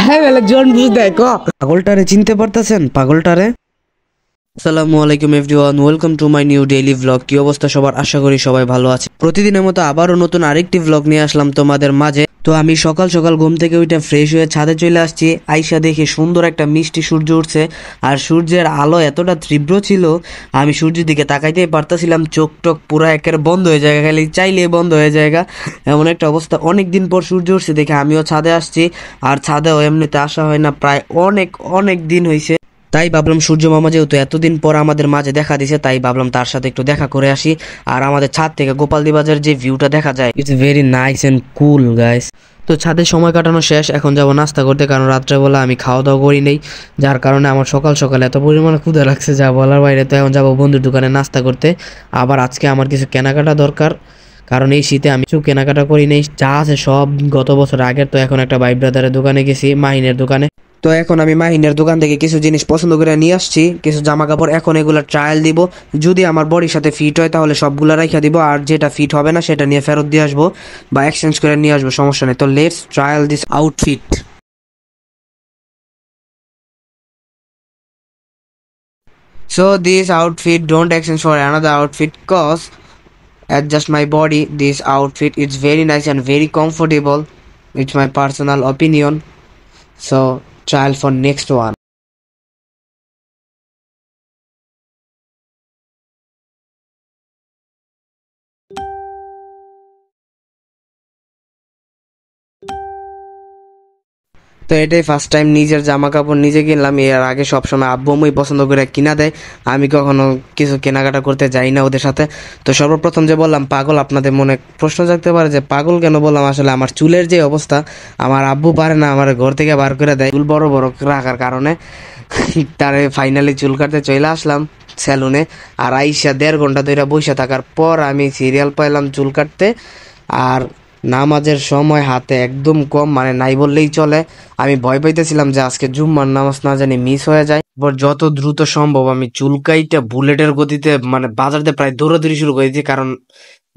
হ্যাঁ বেলা জন বুঝ দেয় ক পাগলটারে চিনতে পারতেছেন পাগলটারে? আসসালামু আলাইকুম everyone, welcome to my new daily vlog. কি অবস্থা সবার? আশা করি সবাই ভালো আছে। প্রতিদিনের মতো আবারও নতুন আরেকটি ভ্লগ নিয়ে আসলাম তোমাদের মাঝে। তো আমি সকাল সকাল ঘুম থেকে উঠে ফ্রেশ হয়ে ছাদে চলে আসছি। আইসা দেখে সুন্দর একটা মিষ্টি সূর্য উঠছে, আর সূর্যের আলো এতটা তীব্র ছিল আমি সূর্যের দিকে তাকাইতেই পারতেছিলাম। চোখ টোক পুরো একের বন্ধ হয়ে যায়, খালি চাইলেই বন্ধ হয়ে যায় এমন একটা অবস্থা। অনেকদিন পর সূর্য উঠছে দেখে আমিও ছাদে আসছি, আর ছাদেও এমনিতে আসা হয় না, প্রায় অনেক অনেক দিন হয়েছে। তাই ভাবলাম সূর্য মামা যেহেতু এতদিন পর আমাদের মাঝে দেখা দিছে, তাই ভাবলাম তার সাথে একটু দেখা করে আসি। আর আমাদের ছাদ থেকে গোপালদি বাজার যে ভিউটা দেখা যায়, it's very nice and cool guys. তো ছাদে সময় কাটানো শেষ, এখন যাব নাস্তা করতে, কারণ রাত্রেবেলা আমি খাওয়া দাওয়া করি নেই, যার কারণে আমার সকাল সকাল এত পরিমাণে ক্ষুধা লাগছে যা বলার বাইরে। তো এখন যাবো বন্ধুর দোকানে নাস্তা করতে। আবার আজকে আমার কিছু কেনাকাটা দরকার, কারণ এই শীতে আমি কিছু কেনাকাটা করি নেই, যা আছে সব গত বছর আগের। তো এখন একটা ভাই ব্রাদারের দোকানে গেছি, মাহিনের দোকানে। তো এখন আমি মাহিনের দোকান থেকে কিছু জিনিস পছন্দ করে নিয়ে আসছি, কিছু জামা কাপড়। এখন এগুলো ট্রায়াল দিব, যদি আমার বডির সাথে ফিট হয় তাহলে সবগুলো রাইখা দিব, আর যেটা ফিট হবে না সেটা নিয়ে ফেরত দিয়ে আসবো বা এক্সচেঞ্জ করে নিয়ে আসবো, সমস্যা নেই। তো let's trial this outfit. So this outfit don't exchange for another outfit, cause adjust my body. This outfit is very nice and very comfortable. It's my personal opinion. So trial for next one. তো এটাই first time নিজের জামা কাপড় নিজে কিনলাম। এর আগে সবসময় আব্বু আম্মুই পছন্দ করে কিনা দেয়, আমি কখনো কিছু কেনাকাটা করতে যাই না ওদের সাথে। তো সর্বপ্রথম যে বললাম পাগল, আপনাদের মনে প্রশ্ন জাগতে পারে যে পাগল কেন বললাম। আসলে আমার চুলের যে অবস্থা, আমার আব্বু পারে না আমার ঘর থেকে বার করে দেয় চুল বড় বড় রাখার কারণে। তারে ফাইনালি চুল কাটতে চলে আসলাম সেলুনে, আর আইসা 1.5 ঘন্টা ধরে বসে থাকার পর আমি সিরিয়াল পাইলাম চুল কাটতে। আর নামাজের সময় হাতে একদম কম, মানে নাই বললেই চলে। আমি ভয় পাইতেছিলাম যে আজকে জুম্মার নামাজ না জানি মিস হয়ে যায়। এবার যত দ্রুত সম্ভব আমি চুলকাইটা বুলেটের গতিতে মানে বাজারতে প্রায় দৌড়াদৌড়ি শুরু করে দিয়েছি, কারণ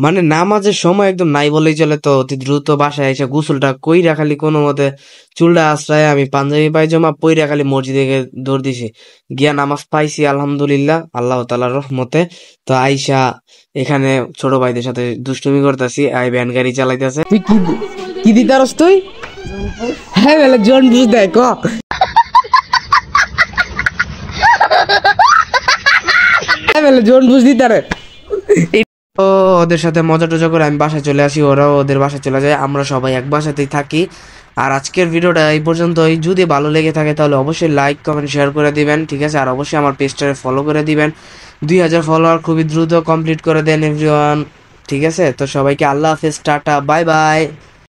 মানে নামাজের সময় একদম নাই বললেই চলে। তো অতি দ্রুত বাসায় এসে গোসলটা কইরা খালি কোনো মতে চুলটা আশ্রয় আমি পাঞ্জাবি পায়জামা পইরা খালি মসজিদে দৌড় দিছি, গিয়া নামাজ পাইছি আলহামদুলিল্লাহ আল্লাহ তাআলার রহমতে। তো আইসা এখানে ছোট ভাইদের সাথে দুষ্টুমি করতেছি, আই ভ্যান গাড়ি চালাইতেছে। তুই কি কি দিতারস তুই? হ্যাঁ বেলা জন বুঝ দেয় ক হ্যাঁ বেলা জন বুঝ দিতারে। ও ওদের সাথে মজা টজা করে আমি বাসায় চলে আসি, ওরাও ওদের বাসায় চলে যায়, আমরা সবাই এক বাসাতেই থাকি। আর আজকের ভিডিওটা এই পর্যন্তই। যদি ভালো লেগে থাকে তাহলে অবশ্যই লাইক কমেন্ট শেয়ার করে দিবেন, ঠিক আছে? আর অবশ্যই আমার পেজটাকে ফলো করে দিবেন। 2000 ফলোয়ার খুবই দ্রুত কমপ্লিট করে দেন এভরিওয়ান, ঠিক আছে? তো সবাইকে আল্লাহ হাফেজ, টাটা, বাই বাই।